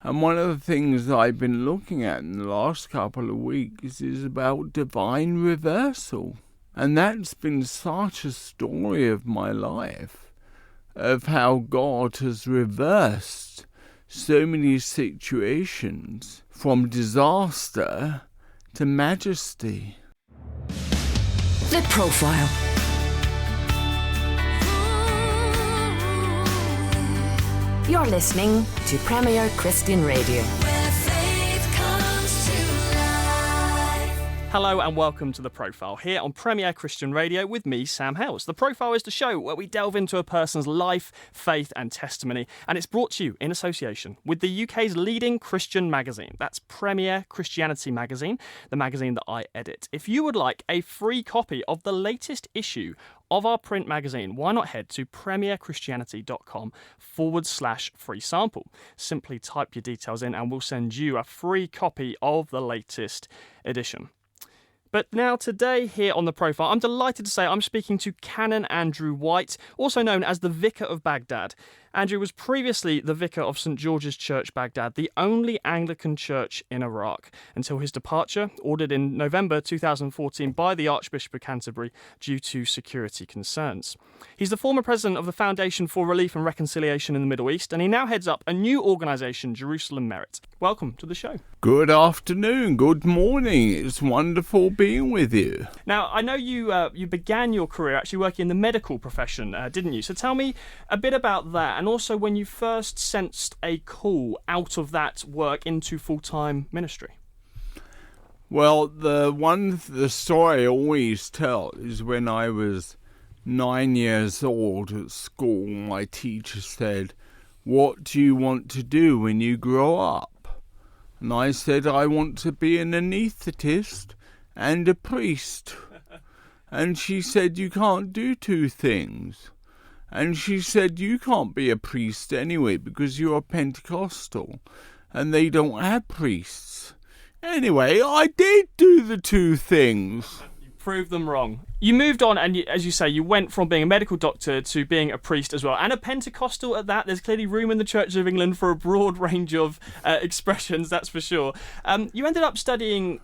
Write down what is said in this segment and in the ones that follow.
And one of the things I've been looking at in the last couple of weeks is about divine reversal. And that's been such a story of my life, of how God has reversed so many situations from disaster to majesty. The Profile. You're listening to Premier Christian Radio. Where faith comes to life. Hello and welcome to The Profile, here on Premier Christian Radio with me, Sam Hales. The Profile is the show where we delve into a person's life, faith and testimony, and it's brought to you in association with the UK's leading Christian magazine. That's Premier Christianity Magazine, the magazine that I edit. If you would like a free copy of the latest issue of our print magazine, why not head to premierchristianity.com/free sample. Simply type your details in and we'll send you a free copy of the latest edition. But now today here on The Profile, I'm delighted to say I'm speaking to Canon Andrew White, also known as the Vicar of Baghdad. Andrew was previously the Vicar of St George's Church, Baghdad, the only Anglican church in Iraq, until his departure, ordered in November 2014 by the Archbishop of Canterbury due to security concerns. He's the former president of the Foundation for Relief and Reconciliation in the Middle East, and he now heads up a new organisation, Jerusalem Merit. Welcome to the show. Good afternoon, good morning. It's wonderful being with you. Now, I know you began your career actually working in the medical profession, didn't you? So tell me a bit about that, and also when you first sensed a call out of that work into full-time ministry. Well, the story I always tell is when I was 9 years old at school, my teacher said, "What do you want to do when you grow up?" And I said, "I want to be an anaesthetist and a priest." And she said, "You can't do two things." And she said, "You can't be a priest anyway because you're a Pentecostal and they don't have priests." Anyway, I did do the two things. You proved them wrong. You moved on and, as you say, you went from being a medical doctor to being a priest as well. And a Pentecostal at that. There's clearly room in the Church of England for a broad range of expressions, that's for sure. You ended up studying,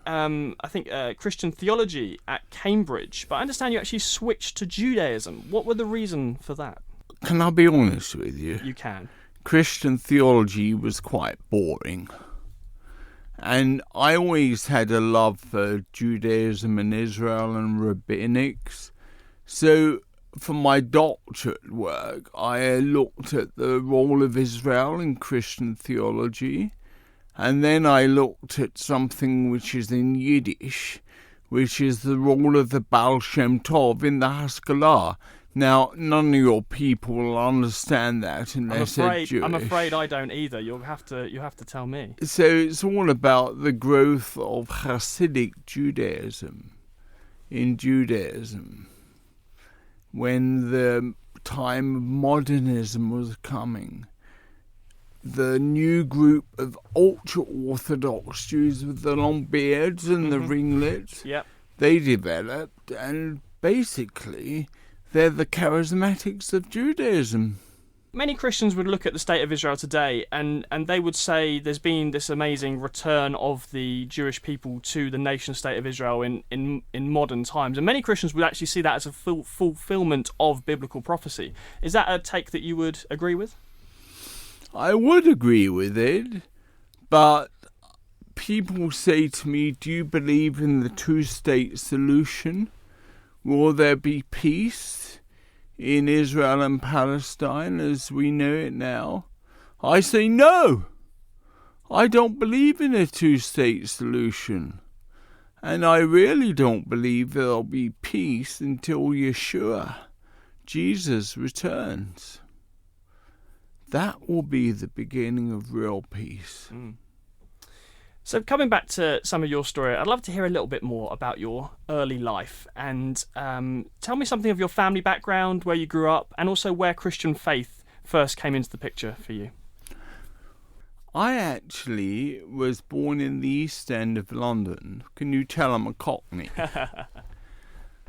Christian theology at Cambridge. But I understand you actually switched to Judaism. What were the reason for that? Can I be honest with you? You can. Christian theology was quite boring. And I always had a love for Judaism and Israel and rabbinics. So for my doctorate work, I looked at the role of Israel in Christian theology. And then I looked at something which is in Yiddish, which is the role of the Baal Shem Tov in the Haskalah. Now, none of your people will understand that unless they're Jewish. I'm afraid I don't either. You have to tell me. So it's all about the growth of Hasidic Judaism in Judaism. When the time of modernism was coming, the new group of ultra-Orthodox Jews with the long beards and the ringlets, they developed, and basically they're the charismatics of Judaism. Many Christians would look at the state of Israel today and they would say there's been this amazing return of the Jewish people to the nation state of Israel in modern times. And many Christians would actually see that as a fulfillment of biblical prophecy. Is that a take that you would agree with? I would agree with it, but people say to me, "Do you believe in the two-state solution? Will there be peace in Israel and Palestine as we know it now?" I say no. I don't believe in a two-state solution. And I really don't believe there'll be peace until Yeshua, Jesus, returns. That will be the beginning of real peace. So coming back to some of your story, I'd love to hear a little bit more about your early life and tell me something of your family background, where you grew up, and also where Christian faith first came into the picture for you. I actually was born in the East End of London. Can you tell I'm a Cockney?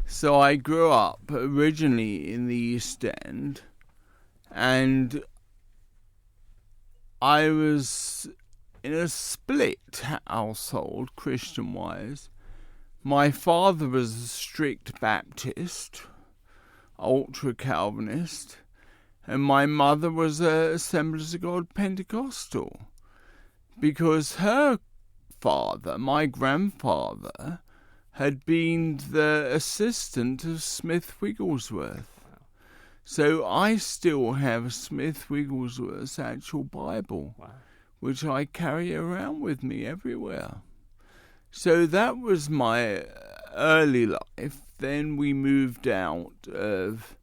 So I grew up originally in the East End, and I was in a split household, Christian-wise. My father was a strict Baptist, ultra-Calvinist, and my mother was a Assemblies of God Pentecostal, because her father, my grandfather, had been the assistant of Smith Wigglesworth. So I still have Smith Wigglesworth's actual Bible, which I carry around with me everywhere. So that was my early life. Then we moved out of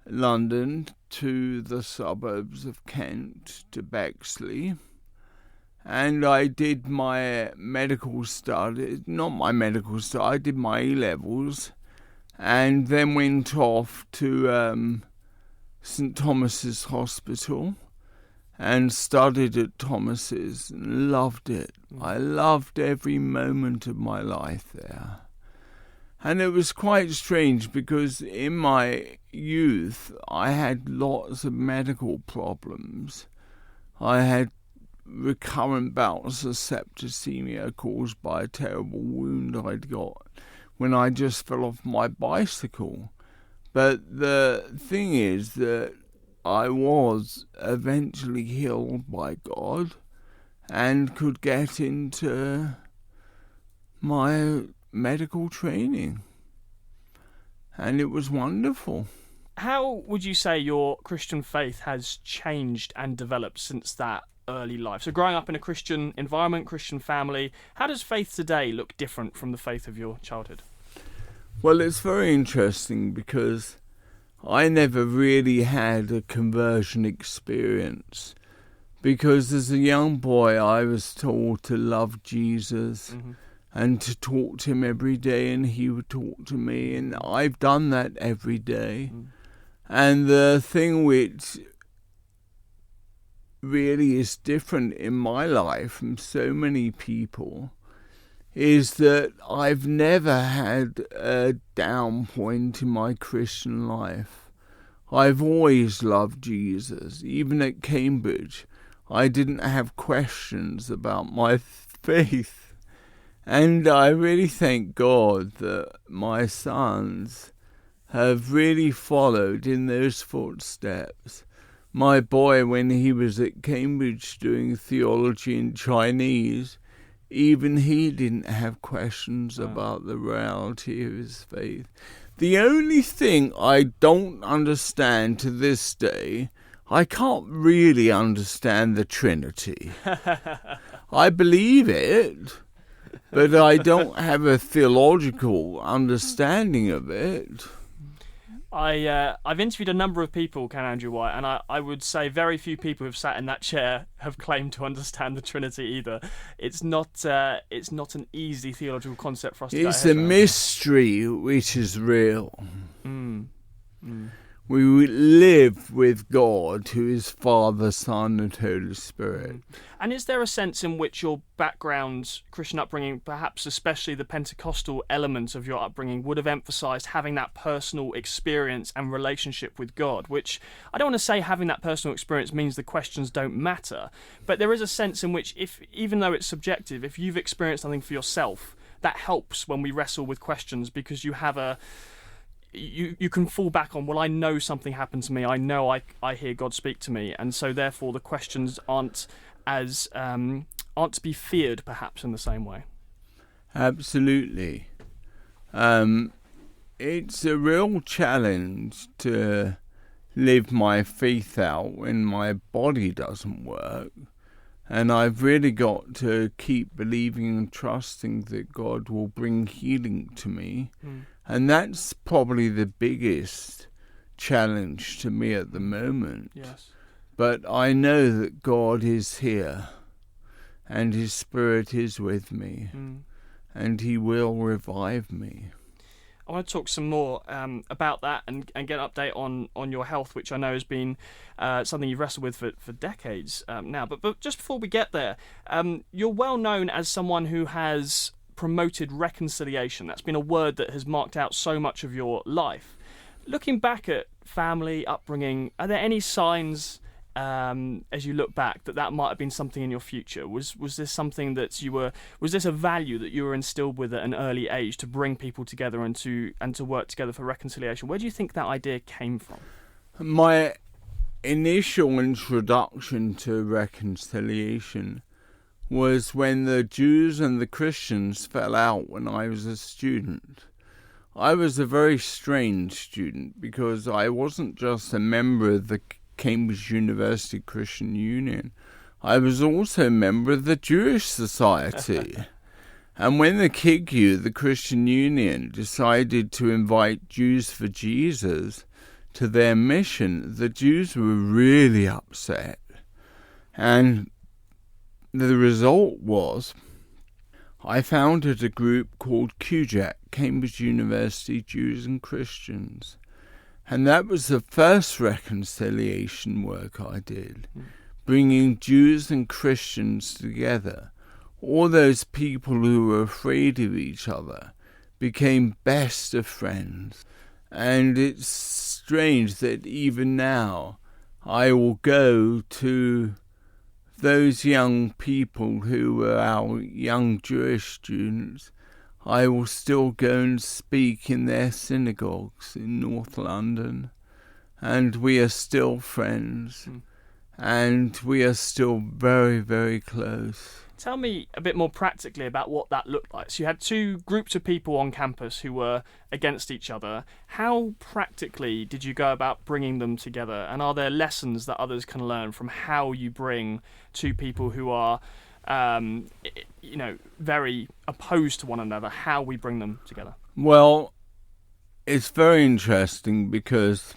London to the suburbs of Kent, to Bexley. And I did my medical studies, I did my A-levels, and then went off to St Thomas's Hospital and studied at Thomas's and loved it. I loved every moment of my life there. And it was quite strange because in my youth I had lots of medical problems. I had recurrent bouts of septicemia caused by a terrible wound I'd got when I just fell off my bicycle. But the thing is that I was eventually healed by God and could get into my medical training. And it was wonderful. How would you say your Christian faith has changed and developed since that early life? So growing up in a Christian environment, Christian family, how does faith today look different from the faith of your childhood? Well, it's very interesting because I never really had a conversion experience, because as a young boy I was told to love Jesus and to talk to him every day, and he would talk to me, and I've done that every day. And the thing which really is different in my life from so many people is that I've never had a down point in my Christian life. I've always loved Jesus. Even at Cambridge, I didn't have questions about my faith. And I really thank God that my sons have really followed in those footsteps. My boy, when he was at Cambridge doing theology in Chinese, even he didn't have questions about the reality of his faith. The only thing I don't understand to this day, I can't really understand the Trinity. I believe it, but I don't have a theological understanding of it. I've interviewed a number of people, Canon Andrew White, and I would say very few people who've sat in that chair have claimed to understand the Trinity either. It's not an easy theological concept for us to get our It's heads a around. mystery which is real. We live with God, who is Father, Son, and Holy Spirit. And is there a sense in which your background, Christian upbringing, perhaps especially the Pentecostal element of your upbringing, would have emphasised having that personal experience and relationship with God? Which, I don't want to say having that personal experience means the questions don't matter, but there is a sense in which, even though it's subjective, if you've experienced something for yourself, that helps when we wrestle with questions, because you have you can fall back on, well, I know something happened to me. I know I hear God speak to me, and so therefore the questions aren't to be feared, perhaps, in the same way. Absolutely. It's a real challenge to live my faith out when my body doesn't work, and I've really got to keep believing and trusting that God will bring healing to me. And that's probably the biggest challenge to me at the moment. Yes. But I know that God is here, and His Spirit is with me, and He will revive me. I want to talk some more about that and get an update on your health, which I know has been something you've wrestled with for decades now. But just before we get there, you're well known as someone who has promoted reconciliation. That's been a word that has marked out so much of your life. Looking back at family upbringing, are there any signs as you look back, that might have been something in your future? Was this something that was this a value that you were instilled with at an early age to bring people together and to work together for reconciliation? Where do you think that idea came from? My initial introduction to reconciliation was when the Jews and the Christians fell out when I was a student. I was a very strange student because I wasn't just a member of the Cambridge University Christian Union. I was also a member of the Jewish Society. And when the KIGU, the Christian Union, decided to invite Jews for Jesus to their mission, the Jews were really upset. And the result was I founded a group called QJAC, Cambridge University Jews and Christians. And that was the first reconciliation work I did, bringing Jews and Christians together. All those people who were afraid of each other became best of friends. And it's strange that even now I will go to those young people who were our young Jewish students. I will still go and speak in their synagogues in North London, and we are still friends, and we are still very, very close. Tell me a bit more practically about what that looked like. So you had two groups of people on campus who were against each other. How practically did you go about bringing them together? And are there lessons that others can learn from how you bring two people who are very opposed to one another, how we bring them together? Well, it's very interesting because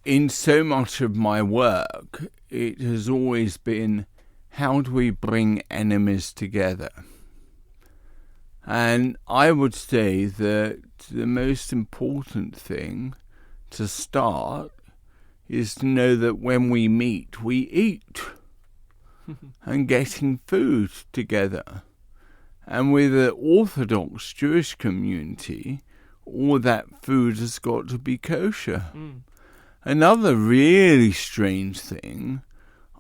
in so much of my work, it has always been, how do we bring enemies together? And I would say that the most important thing to start is to know that when we meet, we eat. And getting food together. And with the Orthodox Jewish community, all that food has got to be kosher. Another really strange thing,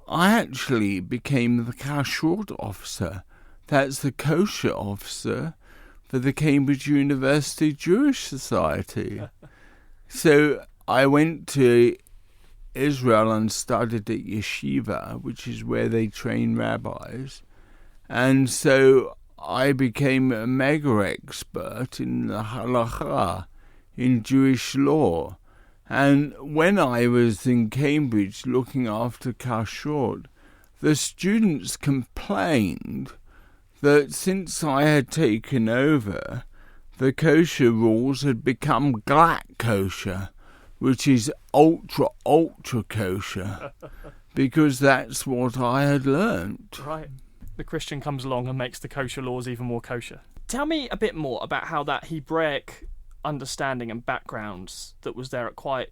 I actually became the kashrut officer. That's the kosher officer for the Cambridge University Jewish Society. So I went to Israel and studied at yeshiva, which is where they train rabbis. And so I became a mega expert in the halakha, in Jewish law. And when I was in Cambridge looking after kashrut, the students complained that since I had taken over, the kosher rules had become glatt kosher, which is ultra kosher, because that's what I had learnt. Right. The Christian comes along and makes the kosher laws even more kosher. Tell me a bit more about how that Hebraic understanding and background that was there at quite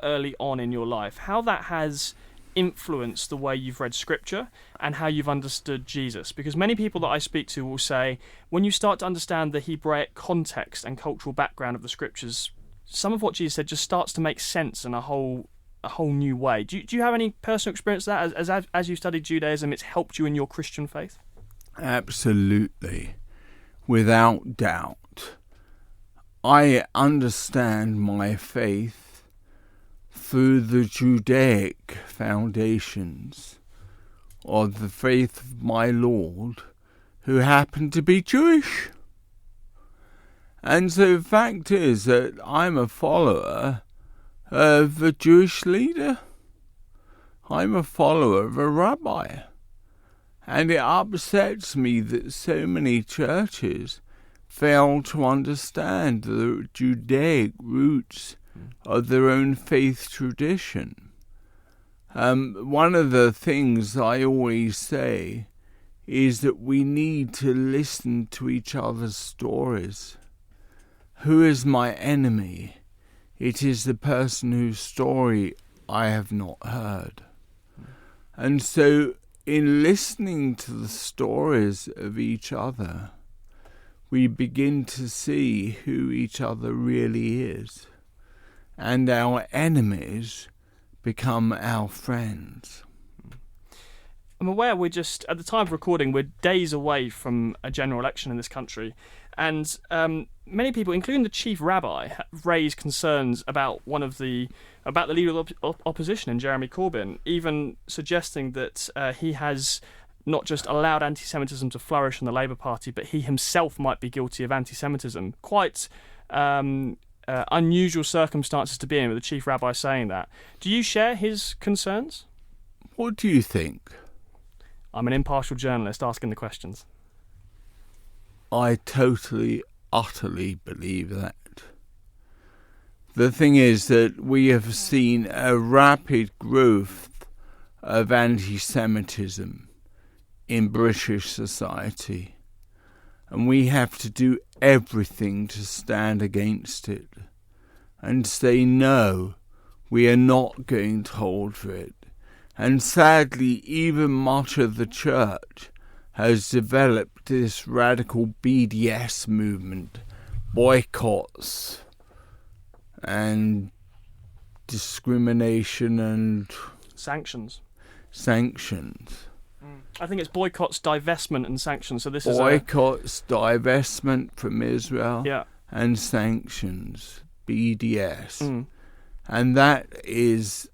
early on in your life, how that has influenced the way you've read Scripture and how you've understood Jesus. Because many people that I speak to will say, when you start to understand the Hebraic context and cultural background of the Scriptures, some of what Jesus said just starts to make sense in a whole new way. Do you have any personal experience of that as you studied Judaism? It's helped you in your Christian faith? Absolutely, without doubt. I understand my faith through the Judaic foundations of the faith of my Lord, who happened to be Jewish. And so the fact is that I'm a follower of a Jewish leader. I'm a follower of a rabbi. And it upsets me that so many churches fail to understand the Judaic roots of their own faith tradition. One of the things I always say is that we need to listen to each other's stories. Who is my enemy? It is the person whose story I have not heard. And so, in listening to the stories of each other, we begin to see who each other really is. And our enemies become our friends. I'm aware we're just, at the time of recording, we're days away from a general election in this country. And many people, including the chief rabbi, raised concerns about the leader of the opposition in Jeremy Corbyn, even suggesting that he has not just allowed anti-Semitism to flourish in the Labour Party, but he himself might be guilty of anti-Semitism. Quite unusual circumstances to be in, with the chief rabbi saying that. Do you share his concerns? What do you think? I'm an impartial journalist asking the questions. I totally, utterly believe that. The thing is that we have seen a rapid growth of anti-Semitism in British society, and we have to do everything to stand against it and say no, we are not going to hold for it. And sadly, even much of the church has developed this radical BDS movement, boycotts and discrimination and sanctions. I think it's boycotts, divestment, and sanctions. So this boycotts, divestment from Israel, yeah, and sanctions, BDS, and that is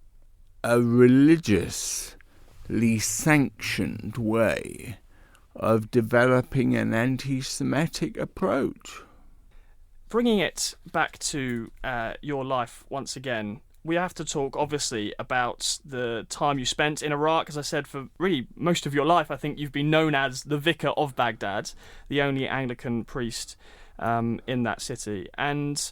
a religiously sanctioned way of developing an anti-Semitic approach. Bringing it back to your life once again, we have to talk, obviously, about the time you spent in Iraq. As I said, for really most of your life, I think you've been known as the vicar of Baghdad, the only Anglican priest in that city. And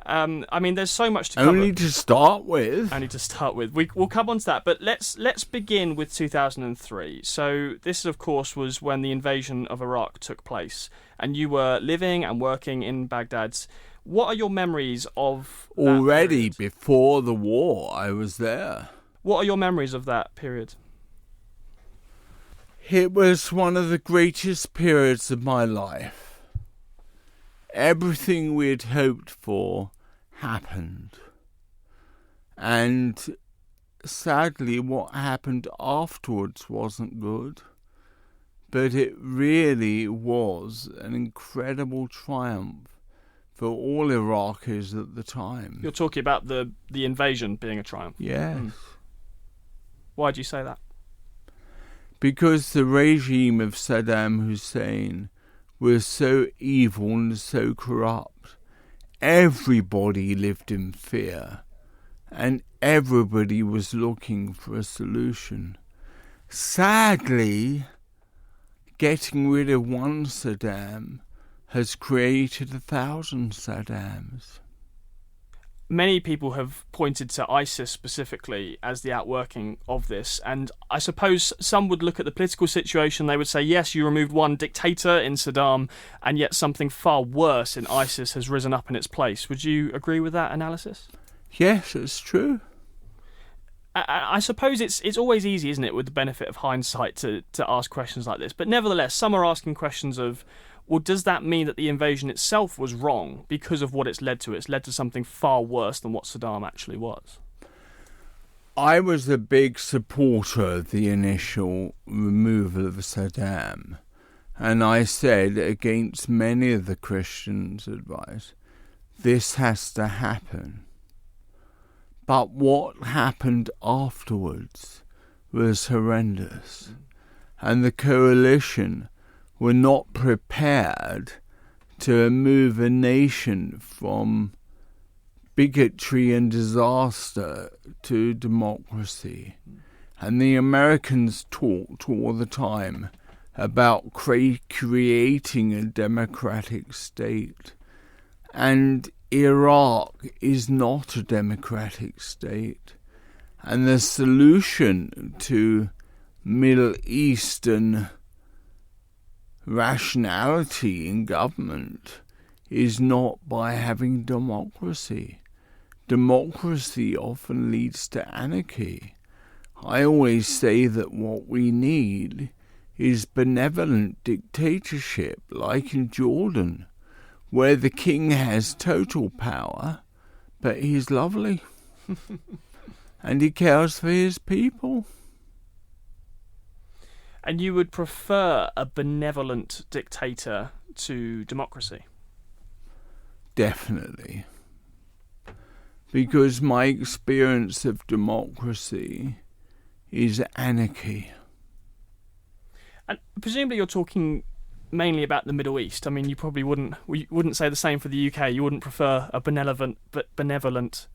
I mean, there's so much to cover. Only to start with. We'll come on to that, but let's begin with 2003. So this, of course, was when the invasion of Iraq took place, and you were living and working in Baghdad. What are your memories of that already period? Before the war, I was there. What are your memories of that period? It was one of the greatest periods of my life. Everything we had hoped for happened. And sadly, what happened afterwards wasn't good. But it really was an incredible triumph for all Iraqis at the time. You're talking about the invasion being a triumph? Yes. Why do you say that? Because the regime of Saddam Hussein was so evil and so corrupt. Everybody lived in fear, and everybody was looking for a solution. Sadly, getting rid of one Saddam has created 1,000 Saddams. Many people have pointed to ISIS specifically as the outworking of this, and I suppose some would look at the political situation, they would say, yes, you removed one dictator in Saddam, and yet something far worse in ISIS has risen up in its place. Would you agree with that analysis? Yes, it's true. I suppose it's always easy, isn't it, with the benefit of hindsight to ask questions like this, but nevertheless, some are asking questions of, well, does that mean that the invasion itself was wrong because of what it's led to? It's led to something far worse than what Saddam actually was. I was a big supporter of the initial removal of Saddam, and I said, against many of the Christians' advice, this has to happen. But what happened afterwards was horrendous, and the coalition were not prepared to move a nation from bigotry and disaster to democracy. And the Americans talked all the time about creating a democratic state. And Iraq is not a democratic state. And the solution to Middle Eastern rationality in government is not by having democracy. Democracy often leads to anarchy. I always say that what we need is benevolent dictatorship, like in Jordan, where the king has total power, but he's lovely. and he cares for his people. And you would prefer a benevolent dictator to democracy? Definitely. Because my experience of democracy is anarchy. And presumably you're talking mainly about the Middle East. I mean, you probably wouldn't say the same for the UK. You wouldn't prefer a benevolent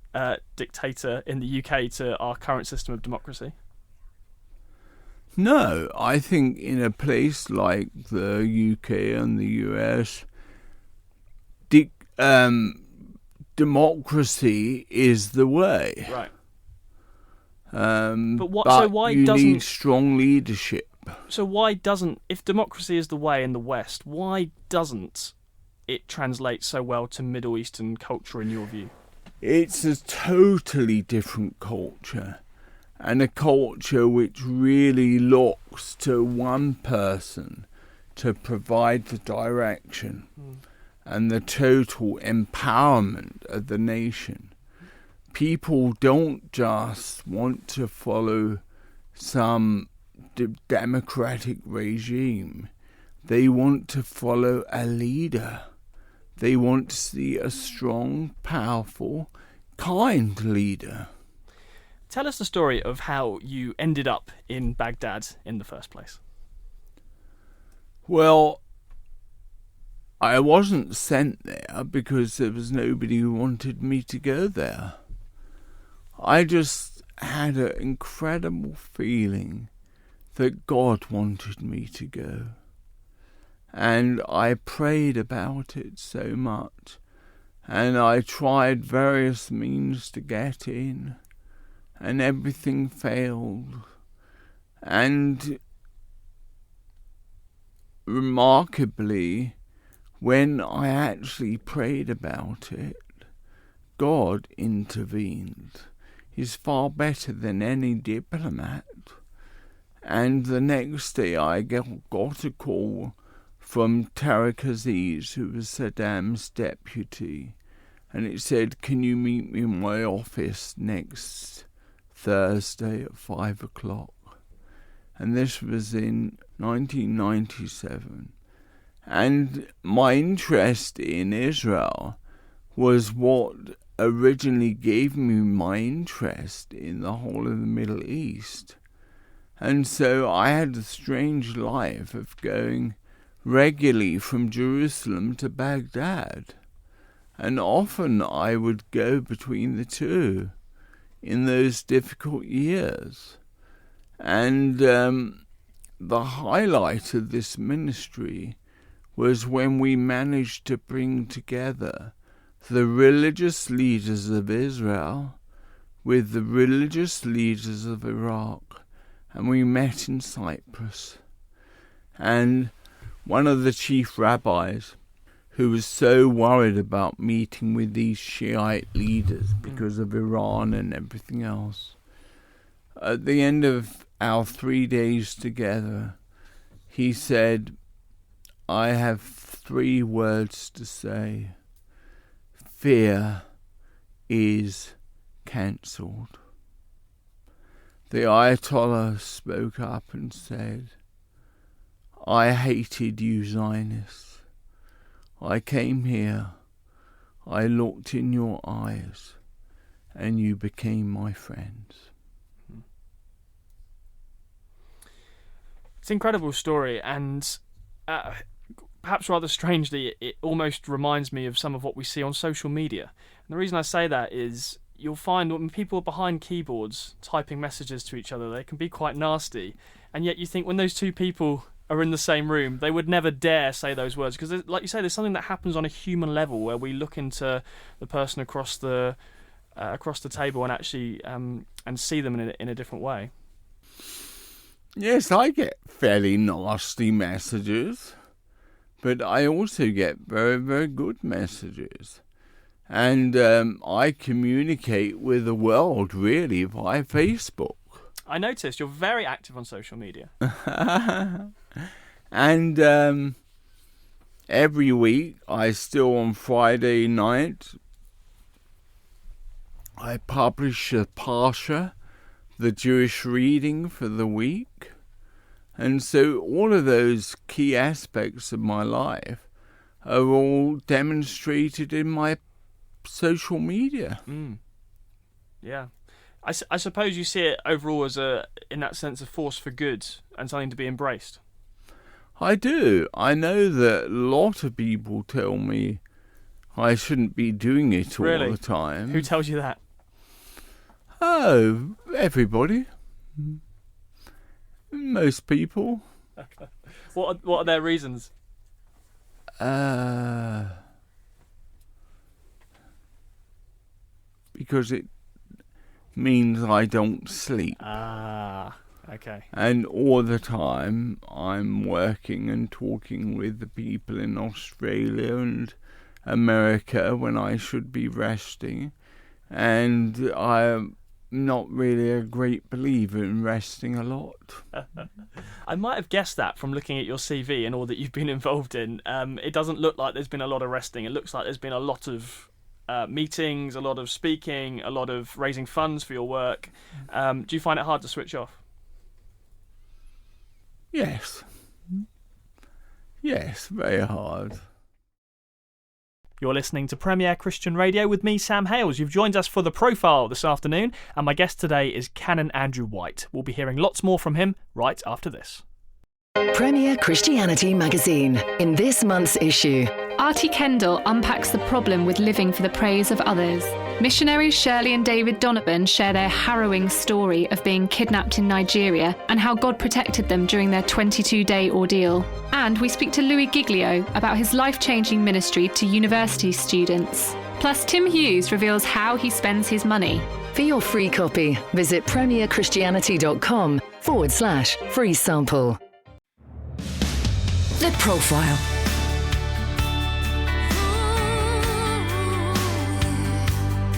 dictator in the UK to our current system of democracy? No, I think in a place like the UK and the US, democracy is the way. Right. But why you doesn't need strong leadership. So why doesn't, if democracy is the way in the West, why doesn't it translate so well to Middle Eastern culture in your view? It's a totally different culture, and a culture which really looks to one person to provide the direction and the total empowerment of the nation. People don't just want to follow some democratic regime. They want to follow a leader. They want to see a strong, powerful, kind leader. Tell us the story of how you ended up in Baghdad in the first place. Well, I wasn't sent there because there was nobody who wanted me to go there. I just had an incredible feeling that God wanted me to go. And I prayed about it so much, and I tried various means to get in, and everything failed. And remarkably, when I actually prayed about it, God intervened. He's far better than any diplomat. And the next day I got a call from Tariq Aziz, who was Saddam's deputy, and it said, "Can you meet me in my office next Thursday at 5 o'clock?" And this was in 1997. And my interest in Israel was what originally gave me my interest in the whole of the Middle East. And so I had a strange life of going regularly from Jerusalem to Baghdad. And often I would go between the two in those difficult years. And the highlight of this ministry was when we managed to bring together the religious leaders of Israel with the religious leaders of Iraq. And we met in Cyprus. And one of the chief rabbis, who was so worried about meeting with these Shiite leaders because of Iran and everything else, at the end of our 3 days together, he said, "I have 3 words to say. Fear is cancelled." The Ayatollah spoke up and said, "I hated you Zionists. I came here, I looked in your eyes, and you became my friends." It's an incredible story, and perhaps rather strangely, it almost reminds me of some of what we see on social media. And the reason I say that is you'll find when people are behind keyboards typing messages to each other, they can be quite nasty. And yet you think when those two people are in the same room, they would never dare say those words. Because, like you say, there's something that happens on a human level where we look into the person across the table and actually and see them in a different way. Yes, I get fairly nasty messages, but I also get very, very good messages. And I communicate with the world, really, via Facebook. I noticed you're very active on social media. And every week, I still on Friday night I publish a Parsha, the Jewish reading for the week. And so all of those key aspects of my life are all demonstrated in my social media. Yeah. I suppose you see it overall as in that sense, a force for good and something to be embraced. I do. I know that a lot of people tell me I shouldn't be doing it all Really? the time. Who tells you that? Oh, everybody. Most people. What are their reasons? Because it means I don't sleep. Ah, okay. And all the time I'm working and talking with the people in Australia and America when I should be resting. And I'm not really a great believer in resting a lot. I might have guessed that from looking at your CV and all that you've been involved in. It doesn't look like there's been a lot of resting. It looks like there's been a lot of meetings, a lot of speaking, a lot of raising funds for your work. Do you find it hard to switch off? Yes. Yes, very hard. You're listening to Premier Christian Radio with me, Sam Hales. You've joined us for The Profile this afternoon, and my guest today is Canon Andrew White. We'll be hearing lots more from him right after this. Premier Christianity magazine. In this month's issue, Artie Kendall unpacks the problem with living for the praise of others. Missionaries Shirley and David Donovan share their harrowing story of being kidnapped in Nigeria and how God protected them during their 22-day ordeal. And we speak to Louis Giglio about his life-changing ministry to university students. Plus, Tim Hughes reveals how he spends his money. for your free copy, visit premierchristianity.com/free sample. The Profile.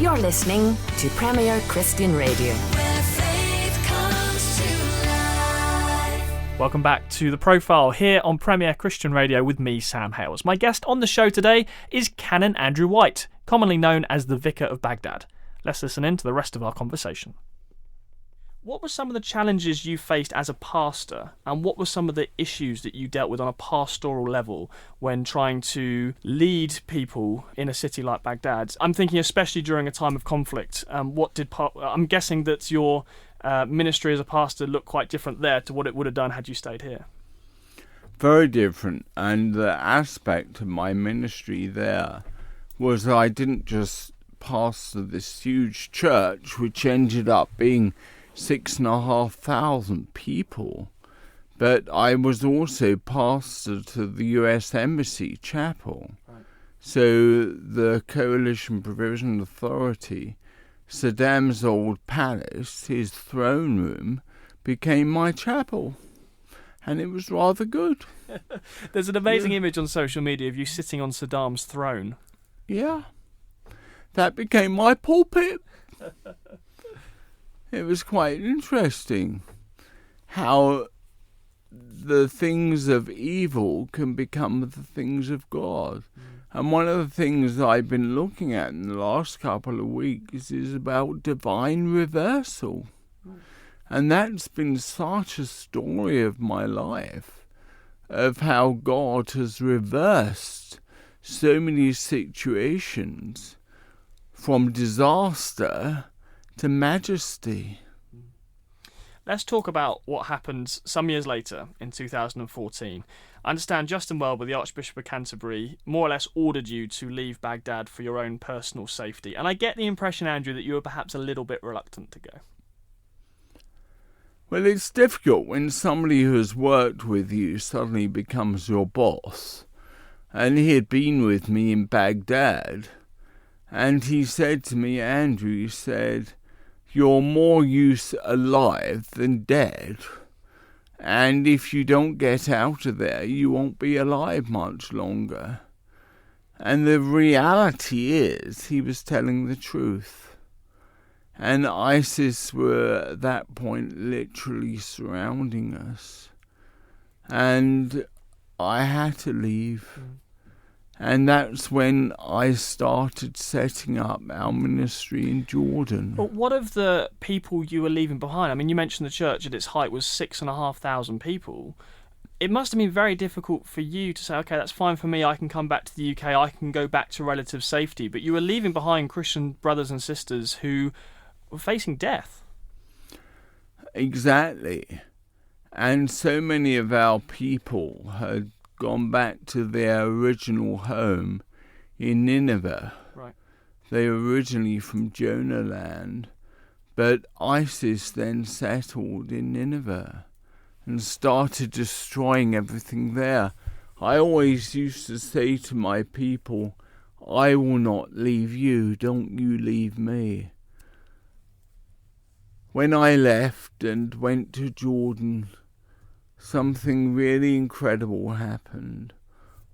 You're listening to Premier Christian Radio. Where faith comes to life. Welcome back to The Profile here on Premier Christian Radio with me, Sam Hales. My guest on the show today is Canon Andrew White, commonly known as the Vicar of Baghdad. Let's listen in to the rest of our conversation. What were some of the challenges you faced as a pastor, and what were some of the issues that you dealt with on a pastoral level when trying to lead people in a city like Baghdad? I'm thinking especially during a time of conflict. I'm guessing that your ministry as a pastor looked quite different there to what it would have done had you stayed here. Very different, and the aspect of my ministry there was I didn't just pastor this huge church, which ended up being 6,500 people, but I was also pastor to the US Embassy Chapel. Right. So the Coalition Provision Authority, Saddam's old palace, his throne room, became my chapel, and it was rather good. There's an amazing image on social media of you sitting on Saddam's throne. Yeah, that became my pulpit. It was quite interesting how the things of evil can become the things of God. And one of the things I've been looking at in the last couple of weeks is about divine reversal. And that's been such a story of my life, of how God has reversed so many situations from disaster to majesty. Let's talk about what happened some years later in 2014. I understand Justin Welby, the Archbishop of Canterbury, more or less ordered you to leave Baghdad for your own personal safety. And I get the impression, Andrew, that you were perhaps a little bit reluctant to go. Well, it's difficult when somebody who has worked with you suddenly becomes your boss. And he had been with me in Baghdad. And he said to me, Andrew, he said, "You're more use alive than dead. And if you don't get out of there, you won't be alive much longer." And the reality is, he was telling the truth. And ISIS were at that point literally surrounding us. And I had to leave. And that's when I started setting up our ministry in Jordan. But what of the people you were leaving behind? I mean, you mentioned the church at its height was 6,500 people. It must have been very difficult for you to say, okay, that's fine for me, I can come back to the UK, I can go back to relative safety. But you were leaving behind Christian brothers and sisters who were facing death. Exactly. And so many of our people had gone back to their original home in Nineveh. Right. They were originally from Jonah land, but ISIS then settled in Nineveh and started destroying everything there. I always used to say to my people, I will not leave you, don't you leave me. When I left and went to Jordan, something really incredible happened.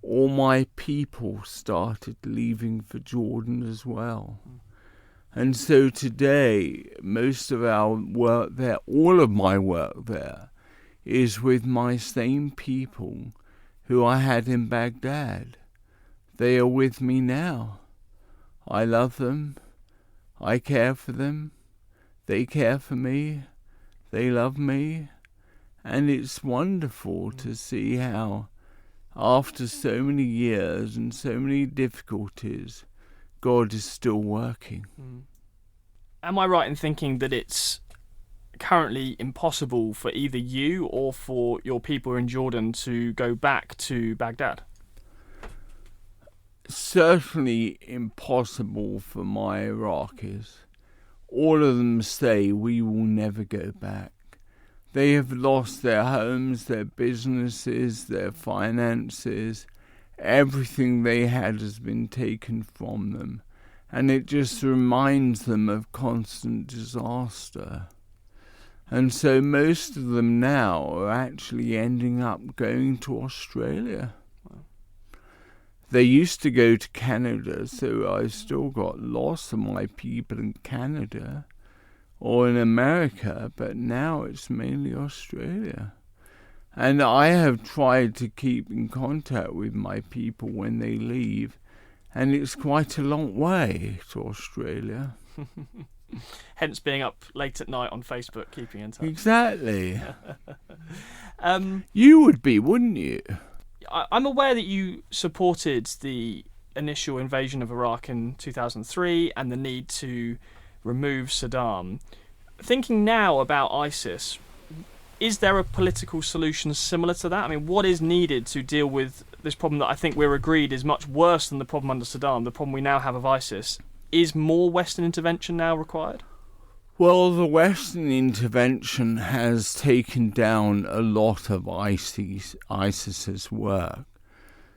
All my people started leaving for Jordan as well. And so today, most of our work there, all of my work there, is with my same people who I had in Baghdad. They are with me now. I love them. I care for them. They care for me. They love me. And it's wonderful to see how, after so many years and so many difficulties, God is still working. Am I right in thinking that it's currently impossible for either you or for your people in Jordan to go back to Baghdad? Certainly impossible for my Iraqis. All of them say we will never go back. They have lost their homes, their businesses, their finances. Everything they had has been taken from them. And it just reminds them of constant disaster. And so most of them now are actually ending up going to Australia. Wow. They used to go to Canada, so I've still got lots of my people in Canada or in America, but now it's mainly Australia. And I have tried to keep in contact with my people when they leave, and it's quite a long way to Australia. Hence being up late at night on Facebook, keeping in touch. Exactly. You would be, wouldn't you? I'm aware that you supported the initial invasion of Iraq in 2003 and the need to remove Saddam. Thinking now about ISIS, is there a political solution similar to that? I mean, what is needed to deal with this problem that I think we're agreed is much worse than the problem under Saddam, the problem we now have of ISIS? Is more Western intervention now required? Well, the Western intervention has taken down a lot of ISIS's work.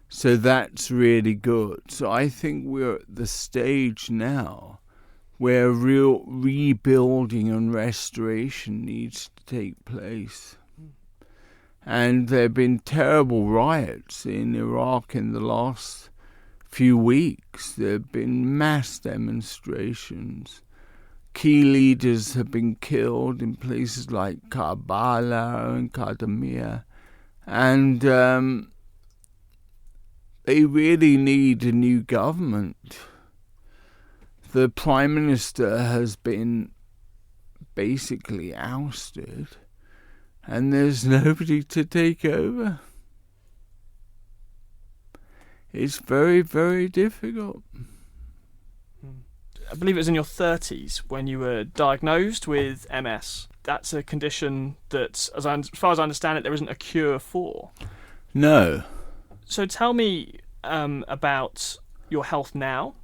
So that's really good. So I think we're at the stage now where real rebuilding and restoration needs to take place. And there have been terrible riots in Iraq in the last few weeks. There have been mass demonstrations. Key leaders have been killed in places like Karbala and Kadamia. And they really need a new government. The Prime Minister has been basically ousted, and there's nobody to take over. It's very, very difficult. I believe it was in your 30s when you were diagnosed with MS. That's a condition that, as far as I understand it, there isn't a cure for. No. So tell me about your health now.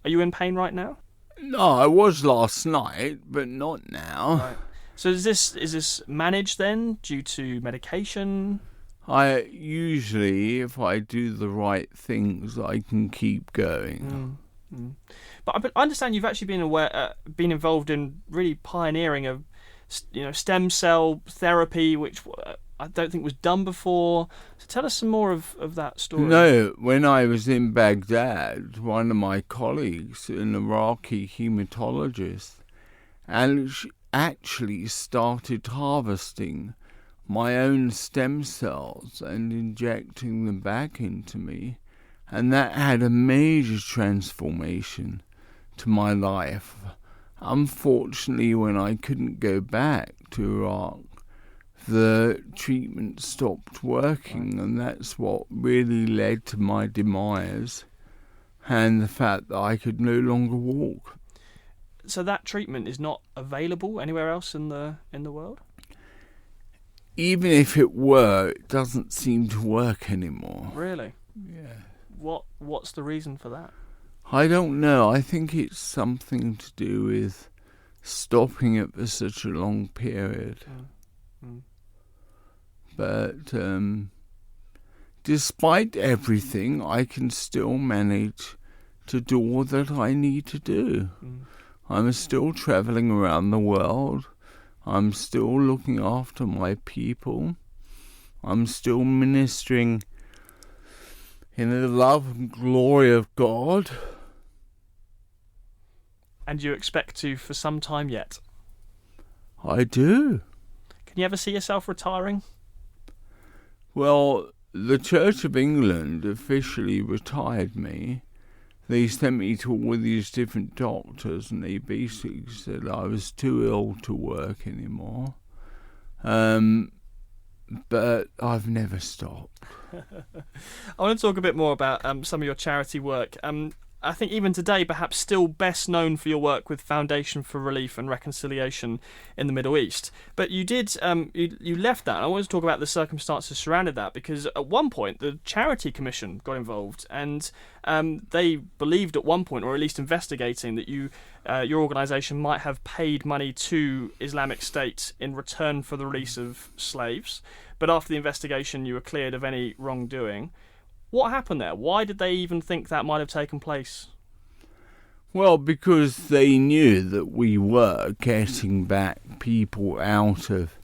Are you in pain right now? No, I was last night, but not now. Right. So is this managed then due to medication? I usually, if I do the right things, I can keep going. But I understand you've actually been involved in really pioneering of, stem cell therapy, which I don't think was done before. So tell us some more of that story. No, when I was in Baghdad, one of my colleagues, an Iraqi hematologist, actually started harvesting my own stem cells and injecting them back into me. And that had a major transformation to my life. Unfortunately, when I couldn't go back to Iraq, the treatment stopped working, and that's what really led to my demise and the fact that I could no longer walk. So that treatment is not available anywhere else in the world? Even if it were, it doesn't seem to work anymore. Really? Yeah. What's the reason for that? I don't know. I think it's something to do with stopping it for such a long period. But despite everything, I can still manage to do all that I need to do. I'm still travelling around the world. I'm still looking after my people. I'm still ministering in the love and glory of God. And you expect to for some time yet? I do. Can you ever see yourself retiring? Well, the Church of England officially retired me. They sent me to all these different doctors, and they basically said I was too ill to work anymore. But I've never stopped. I want to talk a bit more about some of your charity work. I think even today, perhaps still best known for your work with Foundation for Relief and Reconciliation in the Middle East. But you did, you left that. I want to talk about the circumstances surrounding that, because at one point the Charity Commission got involved, and they believed at one point, or at least investigating, that your organisation might have paid money to Islamic State in return for the release of slaves. But after the investigation, you were cleared of any wrongdoing. What happened there? Why did they even think that might have taken place? Well, because they knew that we were getting back people out of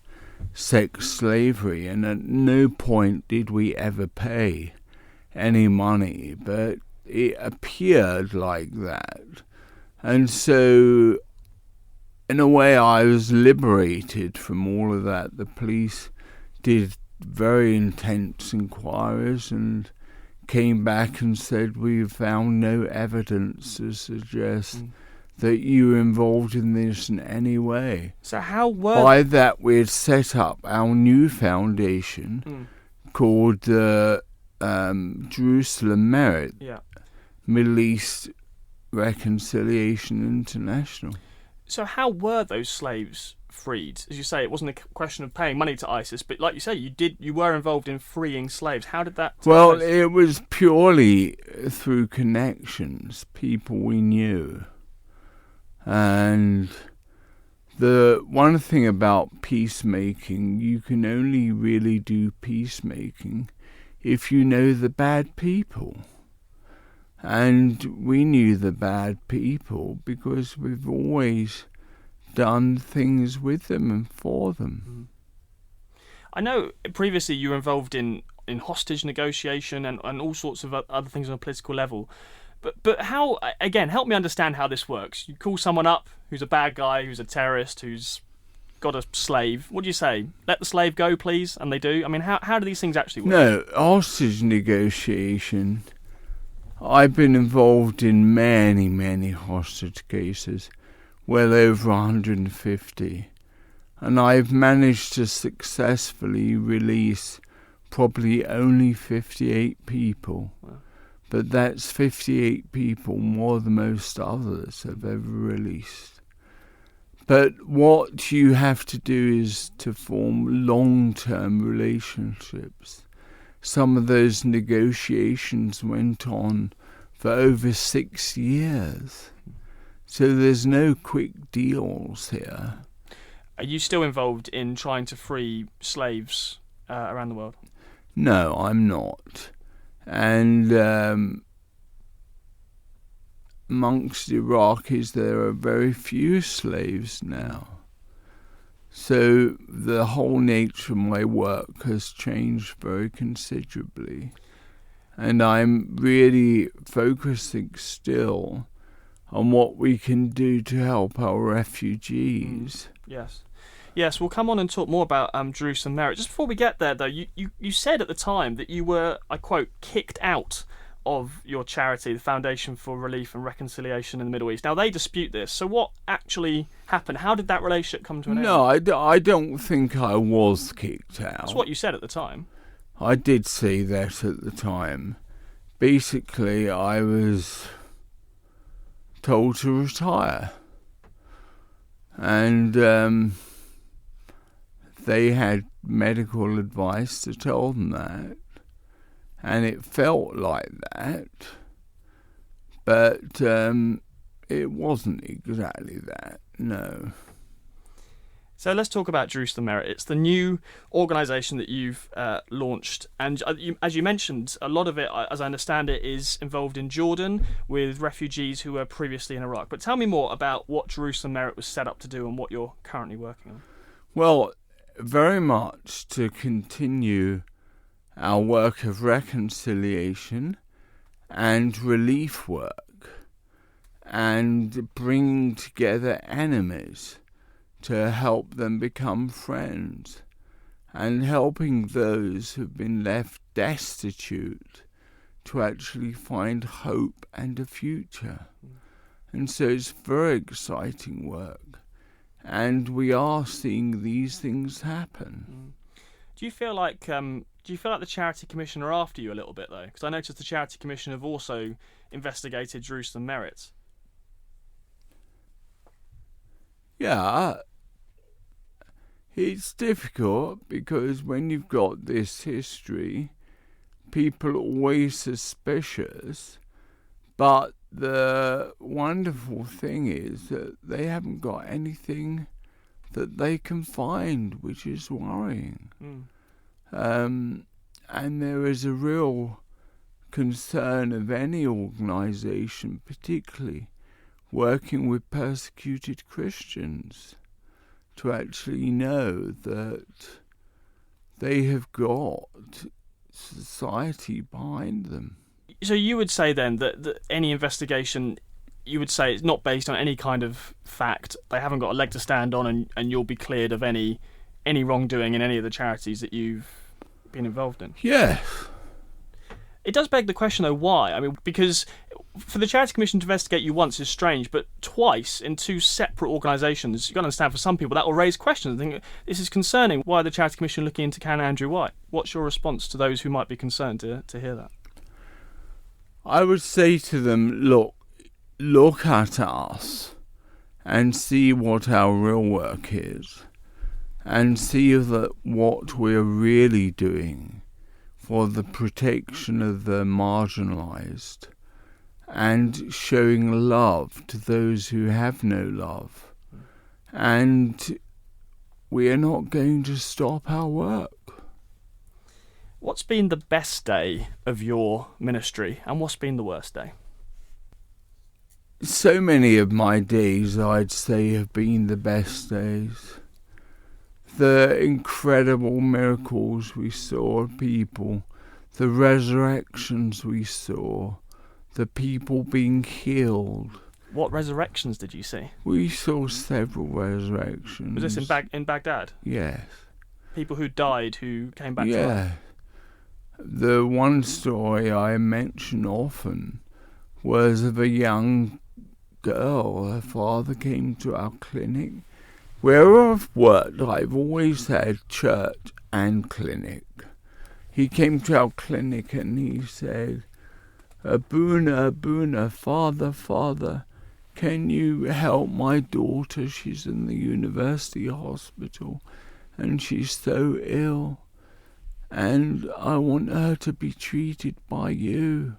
sex slavery, and at no point did we ever pay any money, but it appeared like that. And so, in a way, I was liberated from all of that. The police did very intense inquiries and came back and said, we found no evidence to suggest that you were involved in this in any way. So how were... By that, we had set up our new foundation called the Jerusalem Merit, Middle East Reconciliation International. So how were those slaves freed? As you say, it wasn't a question of paying money to ISIS, but like you say, you were involved in freeing slaves. How did that take place? It was purely through connections, people we knew. And the one thing about peacemaking, you can only really do peacemaking if you know the bad people. And we knew the bad people because we've always done things with them and for them. I know previously you were involved in hostage negotiation and all sorts of other things on a political level. But how, again, help me understand how this works. You call someone up who's a bad guy, who's a terrorist, who's got a slave. What do you say? Let the slave go, please? And they do? I mean, how do these things actually work? No, hostage negotiation. I've been involved in many, many hostage cases, well over 150. And I've managed to successfully release probably only 58 people. Wow. But that's 58 people more than most others have ever released. But what you have to do is to form long-term relationships. Some of those negotiations went on for over 6 years. So there's no quick deals here. Are you still involved in trying to free slaves around the world? No, I'm not. And amongst Iraqis, there are very few slaves now. So the whole nature of my work has changed very considerably. And I'm really focusing still on what we can do to help our refugees. Yes, we'll come on and talk more about Jerusalem Merit. Just before we get there, though, you said at the time that you were, I quote, kicked out of your charity, the Foundation for Relief and Reconciliation in the Middle East. Now, they dispute this. So what actually happened? How did that relationship come to an end? No, I don't think I was kicked out. That's what you said at the time. I did say that at the time. Basically, I was told to retire. And they had medical advice to tell them that. And it felt like that. But it wasn't exactly that, no. So let's talk about Jerusalem Merit. It's the new organisation that you've launched. And as you mentioned, a lot of it, as I understand it, is involved in Jordan with refugees who were previously in Iraq. But tell me more about what Jerusalem Merit was set up to do and what you're currently working on. Well, very much to continue our work of reconciliation and relief work and bringing together enemies to help them become friends and helping those who've been left destitute to actually find hope and a future. And so it's very exciting work. And we are seeing these things happen. Do you feel like the Charity Commission are after you a little bit, though? Because I noticed the Charity Commission have also investigated Jerusalem Merit. Yeah, it's difficult because when you've got this history, people are always suspicious, but the wonderful thing is that they haven't got anything that they can find, which is worrying. And there is a real concern of any organisation, particularly working with persecuted Christians, to actually know that they have got society behind them. So you would say then that any investigation, you would say it's not based on any kind of fact. They haven't got a leg to stand on, and you'll be cleared of any wrongdoing in any of the charities that you've been involved in. Yes. It does beg the question, though, why? I mean, because for the Charity Commission to investigate you once is strange, but twice in two separate organisations, you've got to understand, for some people that will raise questions. I think this is concerning. Why the Charity Commission looking into Canon Andrew White? What's your response to those who might be concerned to hear that? I would say to them, look at us and see what our real work is and see that what we're really doing for the protection of the marginalised and showing love to those who have no love. And we are not going to stop our work. What's been the best day of your ministry, and what's been the worst day? So many of my days, I'd say, have been the best days. The incredible miracles we saw of people, the resurrections we saw, the people being healed. What resurrections did you see? We saw several resurrections. Was this in Baghdad? Yes. People who died who came back to life? Yeah. The one story I mention often was of a young girl. Her father came to our clinic. Where I've worked, I've always had church and clinic. He came to our clinic and he said, Abuna, Father, can you help my daughter? She's in the university hospital and she's so ill. And I want her to be treated by you.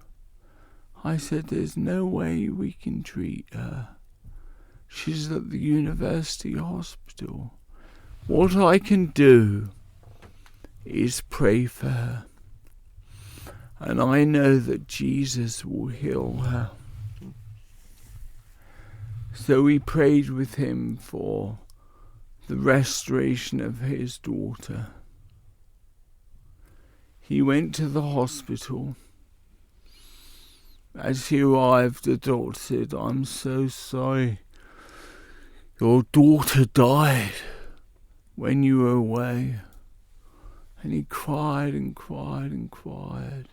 I said, there's no way we can treat her. She's at the university hospital. What I can do is pray for her. And I know that Jesus will heal her. So we prayed with him for the restoration of his daughter. He went to the hospital. As he arrived, the doctor said, I'm so sorry. Your daughter died when you were away. And he cried and cried and cried.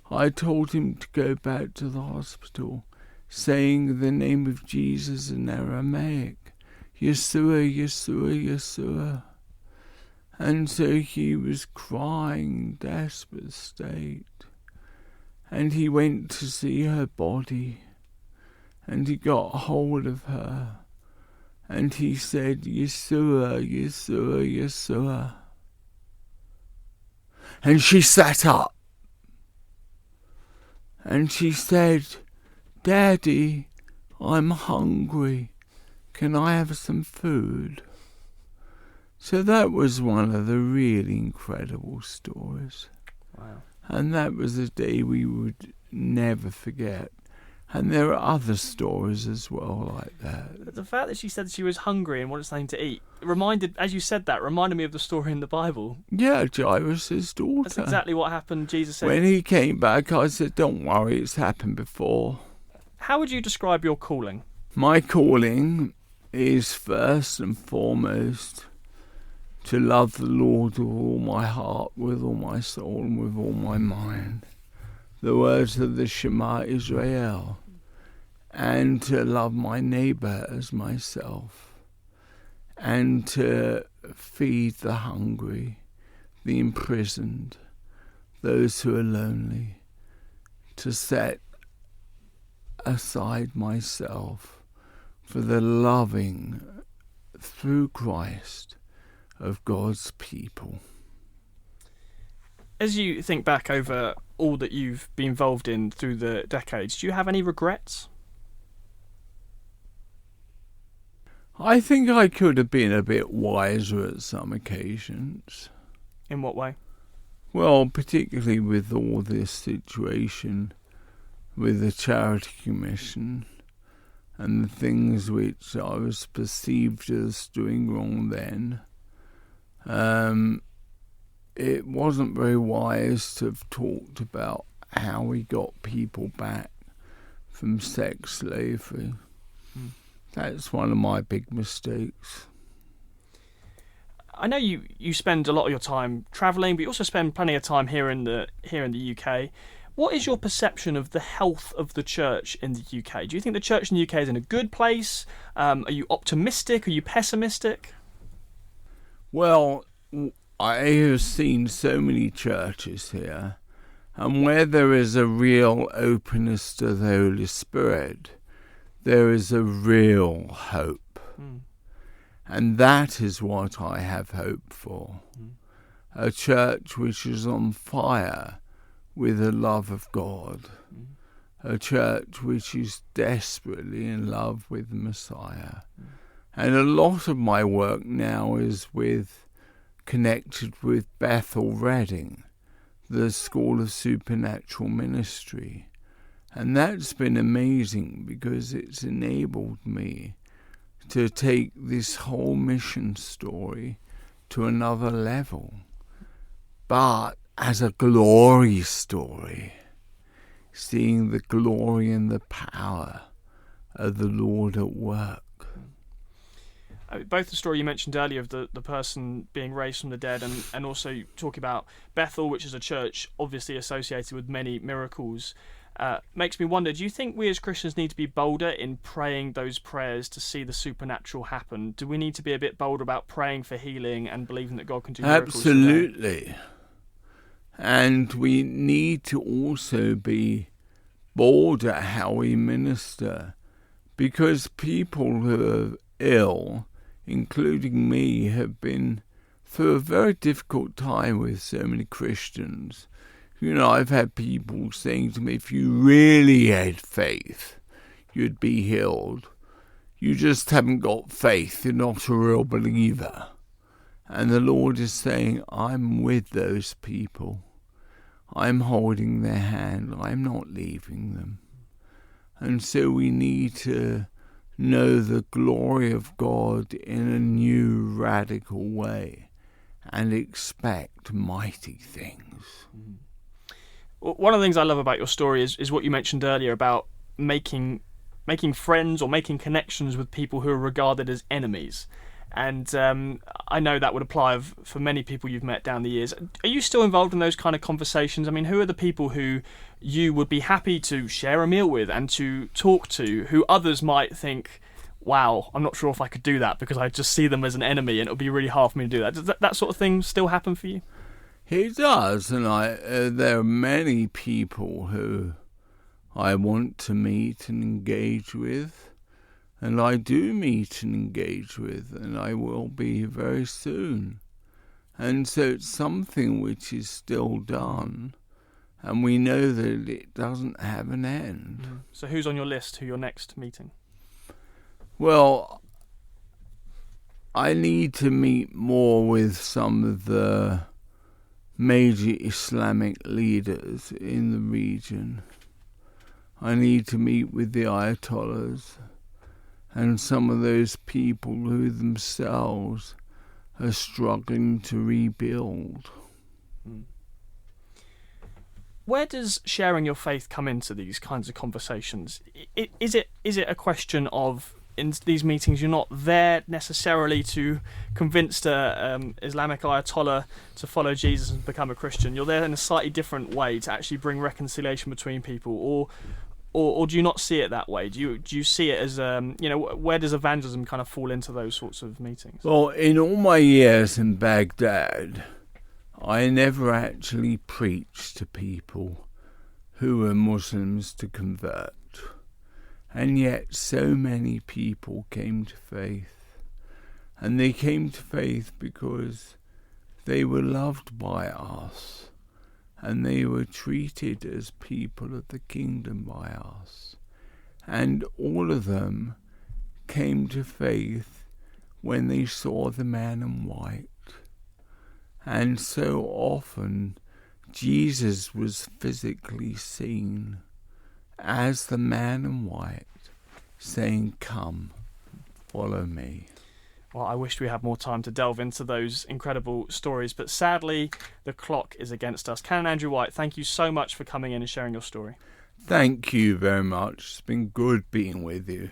I told him to go back to the hospital, saying the name of Jesus in Aramaic, Yeshua, Yeshua, Yeshua. And so he was crying, desperate state. And he went to see her body, and he got hold of her, and he said, Yeshua, Yeshua, Yeshua. And she sat up, and she said, Daddy, I'm hungry. Can I have some food? So that was one of the really incredible stories. Wow. And that was a day we would never forget. And there are other stories as well like that. But the fact that she said she was hungry and wanted something to eat reminded me of the story in the Bible. Yeah, Jairus' daughter. That's exactly what happened. Jesus said. When he came back, I said, don't worry, it's happened before. How would you describe your calling? My calling is first and foremost to love the Lord with all my heart, with all my soul, and with all my mind. The words of the Shema Israel, and to love my neighbour as myself, and to feed the hungry, the imprisoned, those who are lonely, to set aside myself for the loving, through Christ, of God's people. As you think back over all that you've been involved in through the decades, do you have any regrets? I think I could have been a bit wiser at some occasions. In what way? Well, particularly with all this situation with the Charity Commission and the things which I was perceived as doing wrong then. It wasn't very wise to have talked about how we got people back from sex slavery. That's one of my big mistakes. I know you spend a lot of your time travelling, but you also spend plenty of time here in the UK. What is your perception of the health of the church in the UK? Do you think the church in the UK is in a good place? Are you optimistic? Are you pessimistic? Well, I have seen so many churches here, and where there is a real openness to the Holy Spirit, there is a real hope. And that is what I have hope for. A church which is on fire with the love of God. A church which is desperately in love with the Messiah. And a lot of my work now is connected with Bethel Reading, the School of Supernatural Ministry. And that's been amazing because it's enabled me to take this whole mission story to another level, but as a glory story, seeing the glory and the power of the Lord at work. Both the story you mentioned earlier of the person being raised from the dead and also talking about Bethel, which is a church obviously associated with many miracles, makes me wonder, do you think we as Christians need to be bolder in praying those prayers to see the supernatural happen? Do we need to be a bit bolder about praying for healing and believing that God can do miracles? Absolutely. And we need to also be bold at how we minister, because people who are ill, including me, have been through a very difficult time with so many Christians. You know, I've had people saying to me, if you really had faith, you'd be healed. You just haven't got faith. You're not a real believer. And the Lord is saying, I'm with those people. I'm holding their hand. I'm not leaving them. And so we need to know the glory of God in a new, radical way and expect mighty things. One of the things I love about your story is what you mentioned earlier about making friends or making connections with people who are regarded as enemies. And I know that would apply for many people you've met down the years. Are you still involved in those kind of conversations? I mean, who are the people who you would be happy to share a meal with and to talk to, who others might think, wow, I'm not sure if I could do that because I just see them as an enemy and it would be really hard for me to do that? Does that sort of thing still happen for you? It does, and there are many people who I want to meet and engage with, and I do meet and engage with, and I will be very soon. And so it's something which is still done, and we know that it doesn't have an end. So who's on your list, who you're next meeting? Well, I need to meet more with some of the major Islamic leaders in the region. I need to meet with the Ayatollahs and some of those people who themselves are struggling to rebuild. Where does sharing your faith come into these kinds of conversations? Is it a question of, in these meetings, you're not there necessarily to convince the Islamic Ayatollah to follow Jesus and become a Christian? You're there in a slightly different way to actually bring reconciliation between people, or do you not see it that way? Do you see it as where does evangelism kind of fall into those sorts of meetings? Well, in all my years in Baghdad, I never actually preached to people who were Muslims to convert. And yet so many people came to faith. And they came to faith because they were loved by us. And they were treated as people of the kingdom by us. And all of them came to faith when they saw the man in white. And so often Jesus was physically seen as the man in white, saying, "Come, follow me." Well, I wish we had more time to delve into those incredible stories, but sadly, the clock is against us. Canon Andrew White, thank you so much for coming in and sharing your story. Thank you very much. It's been good being with you.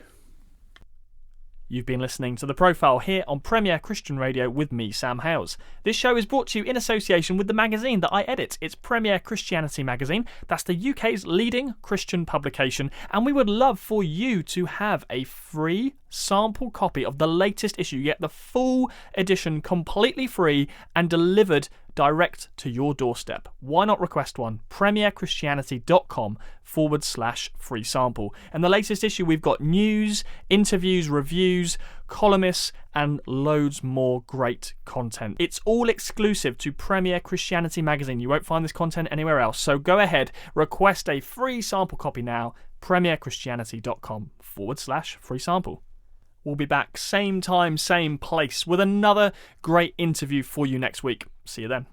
You've been listening to The Profile here on Premier Christian Radio with me, Sam Hales. This show is brought to you in association with the magazine that I edit. It's Premier Christianity Magazine. That's the UK's leading Christian publication, and we would love for you to have a free sample copy of the latest issue. You get the full edition completely free and delivered direct to your doorstep. Why not request one? premierchristianity.com/free sample. And the latest issue, we've got news, interviews, reviews, columnists, and loads more great content. It's all exclusive to Premier Christianity Magazine. You won't find this content anywhere else. So go ahead, request a free sample copy now, premierchristianity.com/free sample. We'll be back same time, same place with another great interview for you next week. See you then.